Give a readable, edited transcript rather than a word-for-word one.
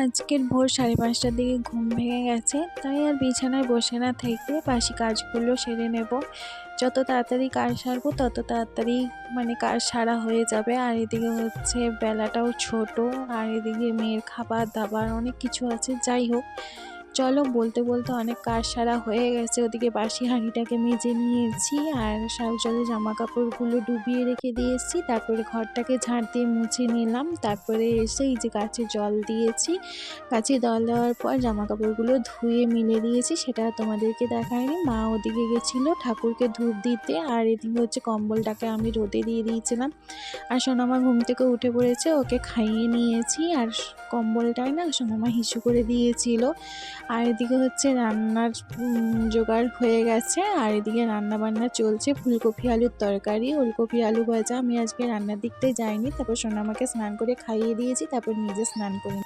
আজকের ভোর 5:30টার দিকে ঘুম ভেঙে গেছে, তাই আর বিছানায় বসে না থেকে বাসি কাজগুলো সেরে নেব। যত তাড়াতাড়ি কাজ সারবো তত তাড়াতাড়ি কাজ সারা হয়ে যাবে। আর এদিকে হচ্ছে বেলাটাও ছোট, আর এদিকে মেয়ের খাবার দাবার অনেক কিছু আছে। যাই হোক, চলো, বলতে বলতে অনেক কাজ সারা হয়ে গেছে। ওদিকে বাসি হাঁড়িটাকে মেজে নিয়েছি, আর শাল জলে জামা কাপড়গুলো ডুবিয়ে রেখে দিয়েছি। তারপরে ঘরটাকে ঝাড় দিয়ে মুছে নিলাম। তারপরে এসে এই যে গাছে জল দিয়েছি। গাছে জল দেওয়ার পর জামা কাপড়গুলো ধুয়ে মিলে দিয়েছি, সেটা তোমাদেরকে দেখায়নি। মা ওদিকে গেছিলো ঠাকুরকে ধূপ দিতে, আর এদিকে হচ্ছে কম্বলটাকে আমি রোদে দিয়ে দিয়েছিলাম। আর সোনামা ঘুম থেকে উঠে পড়েছে, ওকে খাইয়ে নিয়েছি। আর কম্বলটায় না সোনামা হিসু করে দিয়েছিল। আর এদিকে হচ্ছে রান্নার জোগাড় হয়ে গেছে। আর এদিকে রান্না বান্না চলছে, ফুলকপি আলুর তরকারি, ওলকপি আলু ভাজা। আমি আজকে রান্নার দিকটাই যাইনি। তারপর সোনামাকে স্নান করে খাইয়ে দিয়েছি, তারপর নিজে স্নান করে